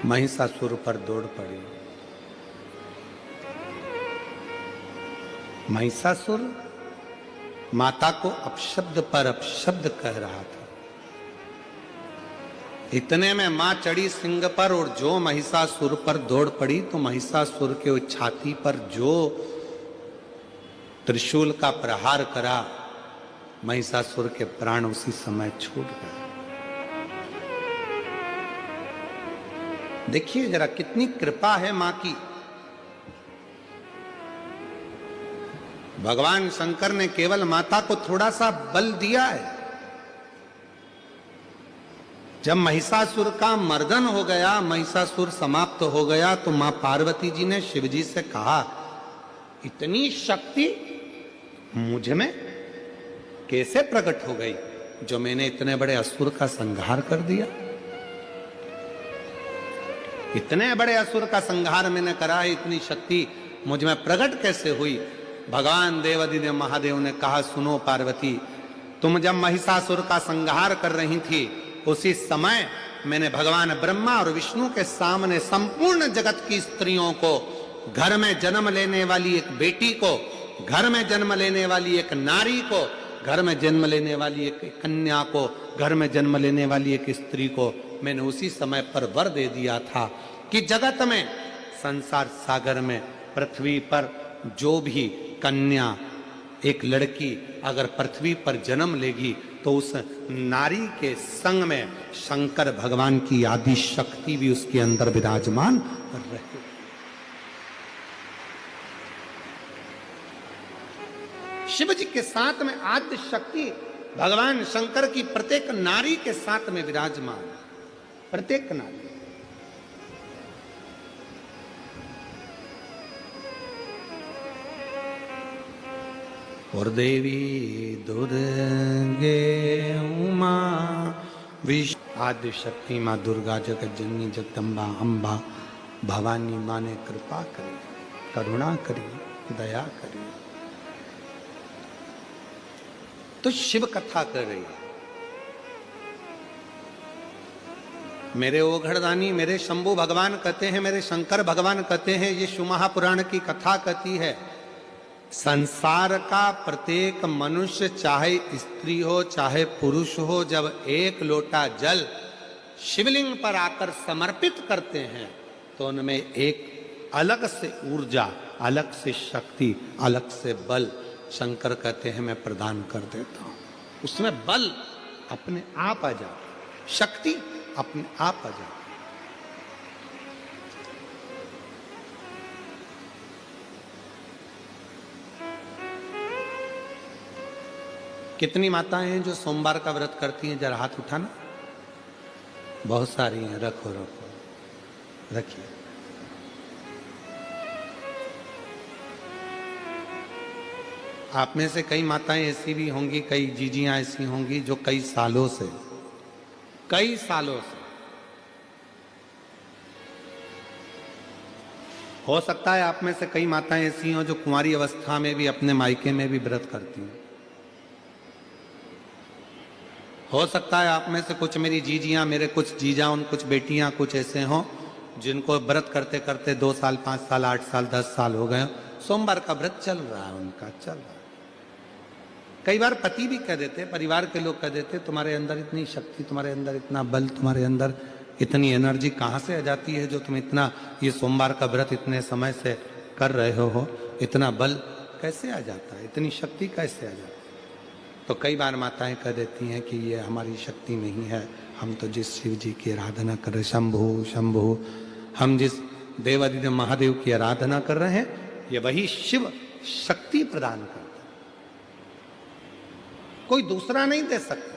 महिषासुर पर दौड़ पड़ी। महिषासुर माता को अपशब्द पर अपशब्द कह रहा था। इतने में मां चढ़ी सिंह पर और जो महिषासुर पर दौड़ पड़ी तो महिषासुर के छाती पर जो त्रिशूल का प्रहार करा, महिषासुर के प्राण उसी समय छूट गए। देखिए जरा कितनी कृपा है मां की। भगवान शंकर ने केवल माता को थोड़ा सा बल दिया है। जब महिषासुर का मर्दन हो गया, महिषासुर समाप्त हो गया, तो मां पार्वती जी ने शिव जी से कहा, इतनी शक्ति मुझ में कैसे प्रकट हो गई जो मैंने इतने बड़े असुर का संहार कर दिया। इतने बड़े असुर का संहार मैंने करा है, इतनी शक्ति मुझ में प्रकट कैसे हुई। भगवान देवादिदेव महादेव ने कहा, सुनो पार्वती, तुम जब महिषासुर का संहार कर रही थी उसी समय मैंने भगवान ब्रह्मा और विष्णु के सामने संपूर्ण जगत की स्त्रियों को, घर में जन्म लेने वाली एक बेटी को, घर में जन्म लेने वाली एक नारी को, घर में जन्म लेने वाली एक कन्या को, घर में जन्म लेने वाली एक स्त्री को मैंने उसी समय पर वर दे दिया था कि जगत में, संसार सागर में, पृथ्वी पर जो भी कन्या, एक लड़की अगर पृथ्वी पर जन्म लेगी तो उस नारी के संग में शंकर भगवान की आदि शक्ति भी उसके अंदर विराजमान रहे। शिव जी के साथ में आद्य शक्ति भगवान शंकर की प्रत्येक नारी के साथ में विराजमान, प्रत्येक नारी। और देवी दुर्गे उमा विष्णु आद्य शक्ति मां दुर्गा, जगत जननी, जगदम्बा, अम्बा, भवानी मां ने कृपा करी, करुणा करी, दया करी। तो शिव कथा कर रही है। मेरे ओघड़दानी, मेरे शंभु भगवान कहते हैं, मेरे शंकर भगवान कहते हैं, ये शिव महापुराण की कथा कहती है, संसार का प्रत्येक मनुष्य, चाहे स्त्री हो चाहे पुरुष हो, जब एक लोटा जल शिवलिंग पर आकर समर्पित करते हैं तो उनमें एक अलग से ऊर्जा, अलग से शक्ति, अलग से बल शंकर कहते हैं मैं प्रदान कर देता हूं। उसमें बल अपने आप आ जाता, शक्ति अपने आप आ जाती। कितनी माताएं हैं जो सोमवार का व्रत करती हैं? जरा हाथ उठाना। बहुत सारी हैं। रखो रखो, रखिए। आप में से कई माताएं ऐसी भी होंगी, कई जीजियां ऐसी होंगी जो कई सालों से हो सकता है आप में से कई माताएं ऐसी हों जो कुंवारी अवस्था में भी अपने मायके में भी व्रत करती हैं। हो सकता है आप में से कुछ मेरी जीजियां, मेरे कुछ जीजा, उन कुछ बेटियां कुछ ऐसे हों जिनको व्रत करते करते 2 साल, 5 साल, 8 साल, 10 साल हो गए। सोमवार का व्रत चल रहा है उनका, चल रहा है। कई बार पति भी कह देते, परिवार के लोग कह देते, तुम्हारे अंदर इतनी शक्ति, तुम्हारे अंदर इतना बल, तुम्हारे अंदर इतनी एनर्जी कहाँ से आ जाती है जो तुम इतना ये सोमवार का व्रत इतने समय से कर रहे हो, इतना बल कैसे आ जाता है, इतनी शक्ति कैसे आ जाती है? तो कई बार माताएं कह देती हैं कि ये हमारी शक्ति नहीं है, हम तो जिस शिव जी की आराधना कर रहे, शंभु शंभु, हम जिस देवादिदेव महादेव की आराधना कर रहे हैं, ये वही शिव शक्ति प्रदान करता है, कोई दूसरा नहीं दे सकता।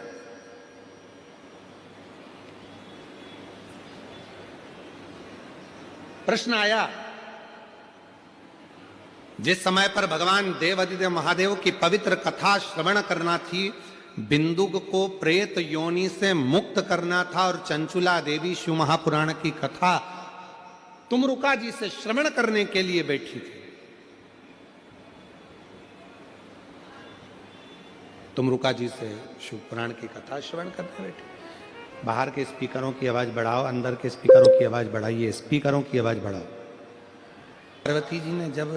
प्रश्न आया, जिस समय पर भगवान देवादिदेव महादेव की पवित्र कथा श्रवण करना थी, बिंदुक को प्रेत योनि से मुक्त करना था और चंचुला देवी शिव महापुराण की कथा तुमरुका जी से श्रवण करने के लिए बैठी थी। तुमरुका जी से शिव पुराण की कथा श्रवण करने बैठे। बाहर के स्पीकरों की आवाज बढ़ाओ, अंदर के स्पीकरों की आवाज बढ़ाइए, स्पीकरों की आवाज बढ़ाओ। पार्वती जी ने जब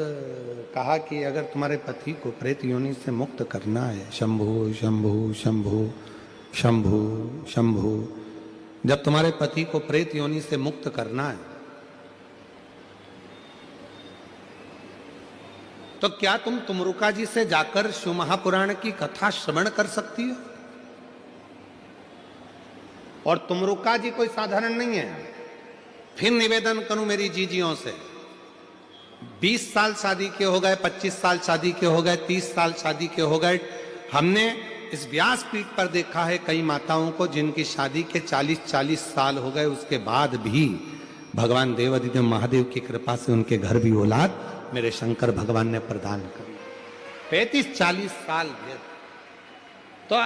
कहा कि अगर तुम्हारे पति को प्रेत योनि से मुक्त करना है, शंभु शंभु शंभु शंभु शंभु, जब तुम्हारे पति को प्रेत योनि से मुक्त करना है तो क्या तुम तुमरुका जी से जाकर शिव महापुराण की कथा श्रवण कर सकती हो? और तुमरुका जी कोई साधारण नहीं है। फिर निवेदन करूं मेरी जीजियों से, 20 साल शादी के हो गए, 25 साल शादी के हो गए, 30 साल शादी के हो गए, हमने इस व्यासपीठ पर देखा है कई माताओं को जिनकी शादी के 40-40 साल हो गए, उसके बाद भी भगवान देवादिदेव महादेव की कृपा से उनके घर भी औलाद मेरे शंकर भगवान ने प्रदान करी। 35-40 साल तो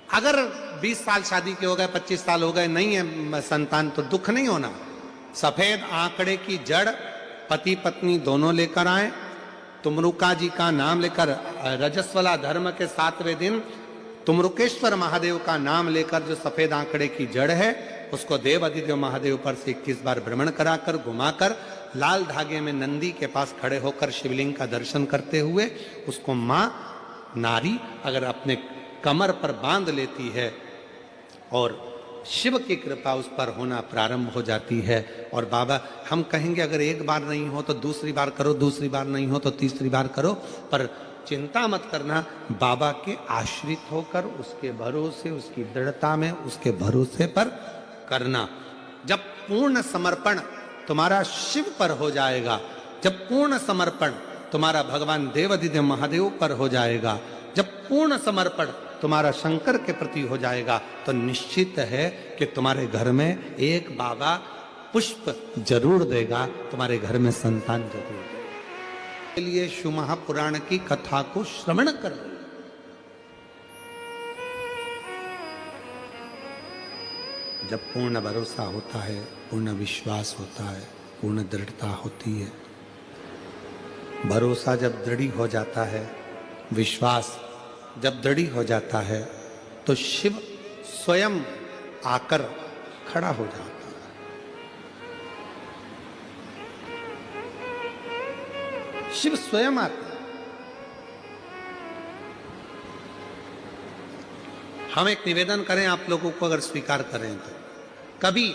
अगर 20 साल शादी के हो गए, 25 साल हो गए, नहीं है संतान, तो दुख नहीं होना। सफेद आंकड़े की जड़ पति पत्नी दोनों लेकर आए, तुमरुका जी का नाम लेकर, रजस्वला धर्म के 7वें दिन तुमरुकेश्वर महादेव का नाम लेकर जो सफेद आंकड़े की जड़ है उसको देव अधिदेव महादेव पर से 21 बार भ्रमण कराकर घुमाकर लाल धागे में नंदी के पास खड़े होकर शिवलिंग का दर्शन करते हुए उसको मां नारी अगर अपने कमर पर बांध लेती है और शिव की कृपा उस पर होना प्रारंभ हो जाती है। और बाबा हम कहेंगे अगर एक बार नहीं हो तो दूसरी बार करो, दूसरी बार नहीं हो तो तीसरी बार करो, पर चिंता मत करना, बाबा के आश्रित होकर उसके भरोसे, उसकी दृढ़ता में, उसके भरोसे पर करना। जब पूर्ण समर्पण तुम्हारा शिव पर हो जाएगा, जब पूर्ण समर्पण तुम्हारा भगवान देवादिदेव महादेव पर हो जाएगा, जब पूर्ण समर्पण तुम्हारा शंकर के प्रति हो जाएगा, तो निश्चित है कि तुम्हारे घर में एक बाबा पुष्प जरूर देगा, तुम्हारे घर में संतान जरूर देगा। के लिए शिव महापुराण की कथा को श्रवण कर, जब पूर्ण भरोसा होता है, पूर्ण विश्वास होता है, पूर्ण दृढ़ता होती है, भरोसा जब दृढ़ हो जाता है, विश्वास जब दृढ़ हो जाता है, तो शिव स्वयं आकर खड़ा हो जाता है। शिव स्वयं आता है। हम एक निवेदन करें आप लोगों को, अगर स्वीकार करें तो, कभी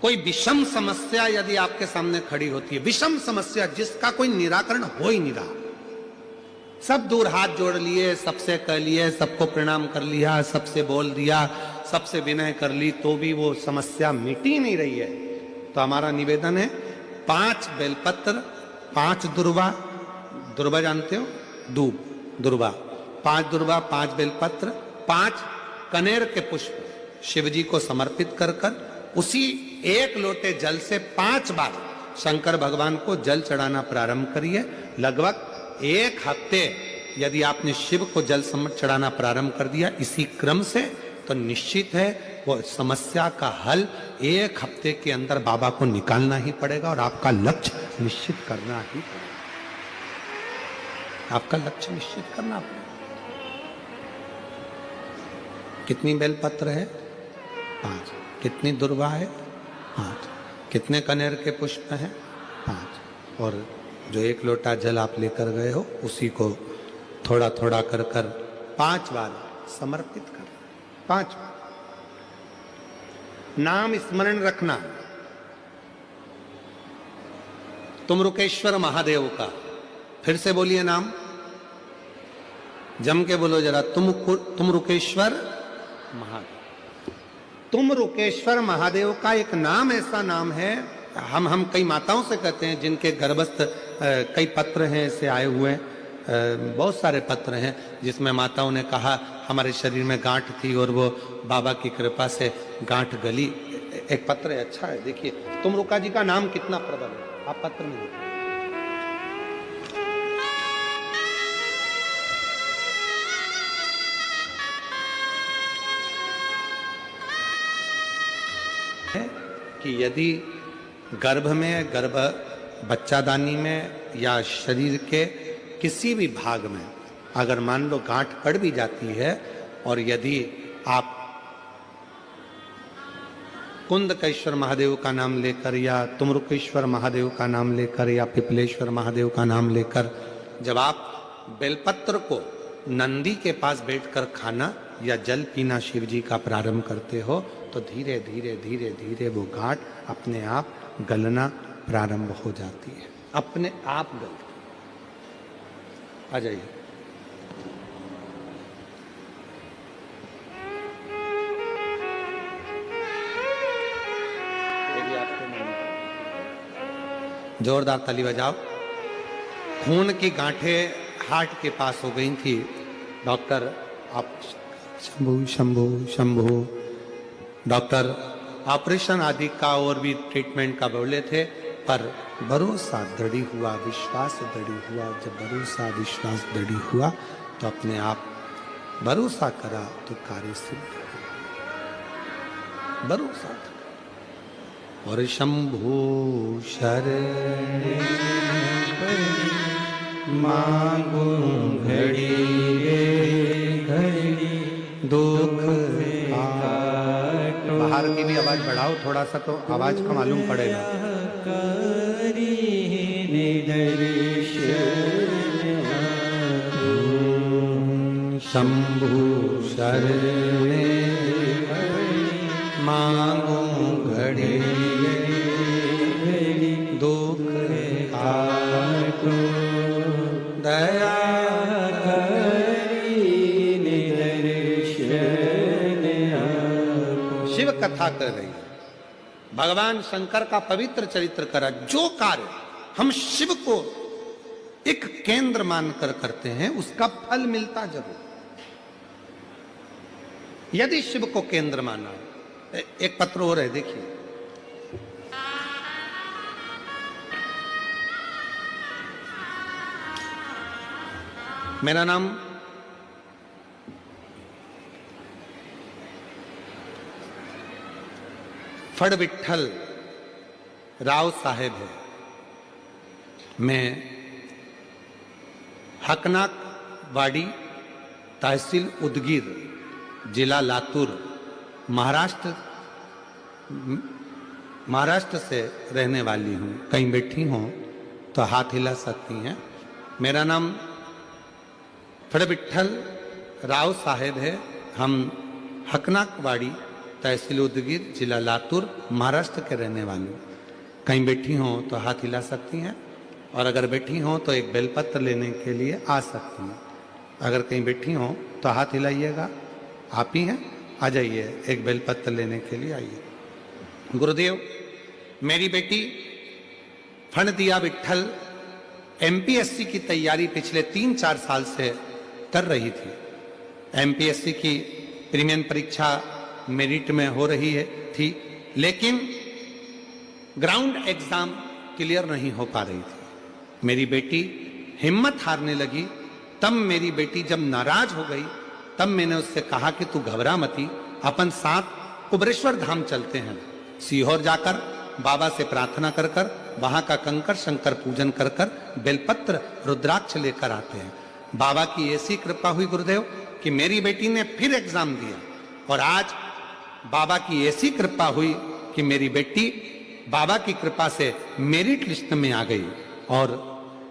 कोई विषम समस्या यदि आपके सामने खड़ी होती है, विषम समस्या जिसका कोई निराकरण हो ही नहीं रहा, सब दूर हाथ जोड़ लिए, सबसे कह लिए, सबको प्रणाम कर लिया, सबसे बोल दिया, सबसे विनय कर ली, तो भी वो समस्या मिटी नहीं रही है, तो हमारा निवेदन है 5 बेलपत्र, 5 दुर्वा, दुर्वा जानते हो, दूब, दुर्वा, 5 दुर्वा, 5 बेलपत्र, 5 कनेर के पुष्प शिव जी को समर्पित कर कर उसी एक लोटे जल से 5 बार शंकर भगवान को जल चढ़ाना प्रारंभ करिए। लगभग 1 हफ्ते यदि आपने शिव को जल चढ़ाना प्रारंभ कर दिया इसी क्रम से, तो निश्चित है वो समस्या का हल 1 हफ्ते के अंदर बाबा को निकालना ही पड़ेगा और आपका लक्ष्य निश्चित करना ही पड़ेगा। आपका लक्ष्य निश्चित करना पड़ेगा। कितनी बेलपत्र है? 5। कितनी दुर्वा है? 5। कितने कनेर के पुष्प हैं? 5। और जो 1 लोटा जल आप लेकर गए हो उसी को थोड़ा थोड़ा कर कर 5 बार समर्पित कर, 5 बार नाम स्मरण रखना तुमरुकेश्वर महादेव का। फिर से बोलिए नाम, जम के बोलो जरा, तुमरुकेश्वर महादेव। तुमरुकेश्वर महादेव का एक नाम ऐसा नाम है, हम कई माताओं से कहते हैं जिनके गर्भस्थ कई पत्र हैं ऐसे आए हुए, बहुत सारे पत्र हैं जिसमें माताओं ने कहा हमारे शरीर में गांठ थी और वो बाबा की कृपा से गांठ गली। एक पत्र है, अच्छा है, देखिए तुमरुका जी का नाम कितना प्रबल है, आप पत्र में देखिए। कि यदि गर्भ में, गर्भ बच्चादानी में या शरीर के किसी भी भाग में अगर मान लो गांठ पड़ भी जाती है और यदि आप कुंदकेश्वर महादेव का नाम लेकर या तुमरुकेश्वर महादेव का नाम लेकर या पिपलेश्वर महादेव का नाम लेकर जब आप बेलपत्र को नंदी के पास बैठकर खाना या जल पीना शिव जी का प्रारंभ करते हो तो धीरे धीरे धीरे धीरे वो गांठ अपने आप गलना प्रारंभ हो जाती है, अपने आप गलती। आ जाइए। जोरदार ताली बजाओ। खून की गांठें हार्ट के पास हो गई थी। डॉक्टर आप शंभू शंभू शंभू डॉक्टर ऑपरेशन आदि का और भी ट्रीटमेंट का बोले थे, पर भरोसा दृढ़ हुआ, विश्वास दृढ़ हुआ। जब भरोसा विश्वास दृढ़ हुआ तो अपने आप भरोसा करा तो कार्य सिद्ध हुआ। भरोसा और शंभू शरण मांगू घड़ी घड़ी दुख। बाहर की भी आवाज बढ़ाओ थोड़ा सा, तो आवाज का मालूम पड़ेगा। शंभु शरणे मांगू घड़ी दुख काटो दया शिव कथा कर रही है। भगवान शंकर का पवित्र चरित्र करा। जो कार्य हम शिव को एक केंद्र मानकर करते हैं उसका फल मिलता जरूर। यदि शिव को केंद्र माना, एक पत्र और है देखिए। मेरा नाम फड़ विठल राव साहेब है। मैं हकनाक वाड़ी, तहसील उदगीर, जिला लातूर, महाराष्ट्र से रहने वाली हूँ। कहीं बैठी हूँ तो हाथ हिला सकती हैं। मेरा नाम फड़ विठल राव साहेब है। हम हकनाक वाड़ी, तहसील उदगीर, जिला लातूर, महाराष्ट्र के रहने वाले हूँ। कहीं बैठी हों तो हाथ हिला सकती हैं, और अगर बैठी हों तो एक बेलपत्र लेने के लिए आ सकती हैं। अगर कहीं बैठी हों तो हाथ हिलाइएगा। आप ही हैं, आ जाइए, एक बेलपत्र लेने के लिए आइए। गुरुदेव, मेरी बेटी फणदिया विठल एमपीएससी की तैयारी पिछले 3-4 साल से कर रही थी। एमपीएससी की प्रीलिमिनरी परीक्षा मेरिट में हो रही थी, लेकिन ग्राउंड एग्जाम क्लियर नहीं हो पा रही थी। मेरी बेटी हिम्मत हारने लगी। तब मेरी बेटी जब नाराज हो गई, तब मैंने उससे कहा कि तू घबरा मती, अपन साथ कुबरेश्वर धाम चलते हैं। सीहोर जाकर बाबा से प्रार्थना कर कर, वहां का कंकर शंकर पूजन कर कर बेलपत्र रुद्राक्ष लेकर आते हैं। बाबा की ऐसी कृपा हुई गुरुदेव कि मेरी बेटी ने फिर एग्जाम दिया, और आज बाबा की ऐसी कृपा हुई कि मेरी बेटी बाबा की कृपा से मेरिट लिस्ट में आ गई, और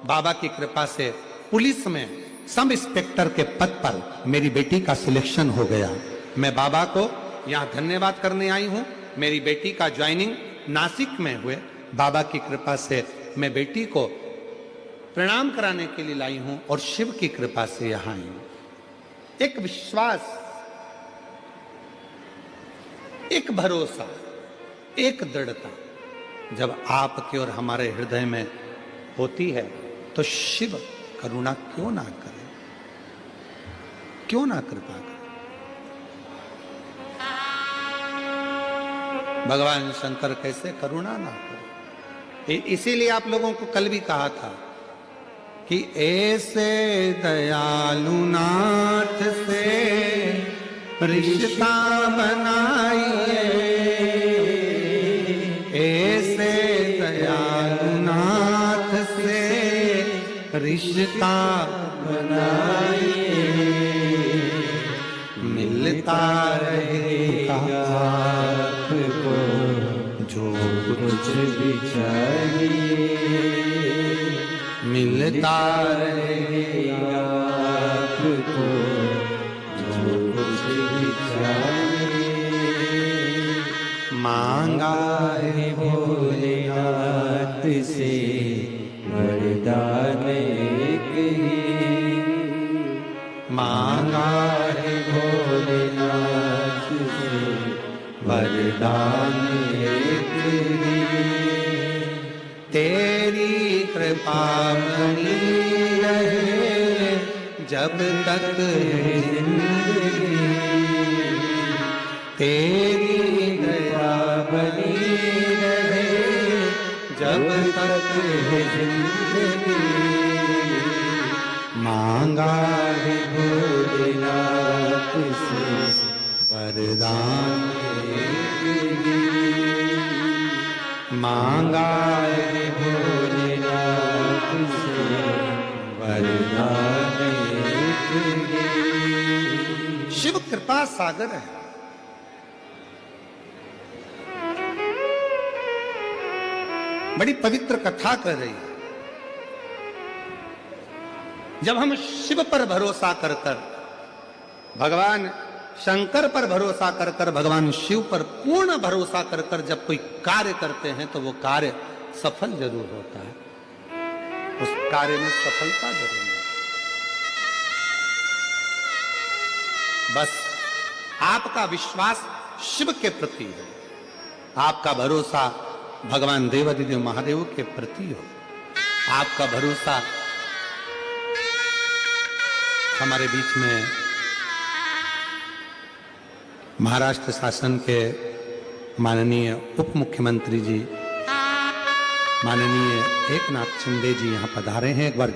बाबा की कृपा से पुलिस में सब इंस्पेक्टर के पद पर मेरी बेटी का सिलेक्शन हो गया। मैं बाबा को यहाँ धन्यवाद करने आई हूँ। मेरी बेटी का ज्वाइनिंग नासिक में हुए। बाबा की कृपा से मैं बेटी को प्रणाम कराने के लिए लाई हूँ, और शिव की कृपा से यहाँ आई हूँ। एक विश्वास, एक भरोसा, एक दृढ़ता जब आपके और हमारे हृदय में होती है तो शिव करुणा क्यों ना करे, क्यों ना कृपा करे। भगवान शंकर कैसे करुणा ना करे। इसीलिए आप लोगों को कल भी कहा था कि ऐसे दयालु नाथ से रिश्ता बनाइए, ऐसे दयालु नाथ से रिश्ता बनाइए। मिल मिलता रहेगा आपको जो कुछ भी चाहिए, मिलता रहेगा आपको जो कुछ भी चाहिए। मांगा है भोलेनाथ से वरदान एक ही, मांगा है भोलेनाथ से वरदान एक ही। तेरी कृपा बनी रहे जब तक है जिंदगी, तेरी दया बनी रहे जब तक है जिंदगी। मांगा है भोलेनाथ से वरदान एक ही, मांगा है भोलेनाथ से वरदान एक ही। शिव कृपा सागर है। बड़ी पवित्र कथा कर रही है। जब हम शिव पर भरोसा कर कर, भगवान शंकर पर भरोसा कर कर, भगवान शिव पर पूर्ण भरोसा कर कर जब कोई कार्य करते हैं तो वो कार्य सफल जरूर होता है, उस कार्य में सफलता जरूर है। बस आपका विश्वास शिव के प्रति है, आपका भरोसा भगवान देवादिदेव महादेव के प्रति हो, आपका भरोसा हमारे बीच में महाराष्ट्र शासन के माननीय उप मुख्यमंत्री जी माननीय एकनाथ शिंदे जी यहाँ पधारे हैं। एक बार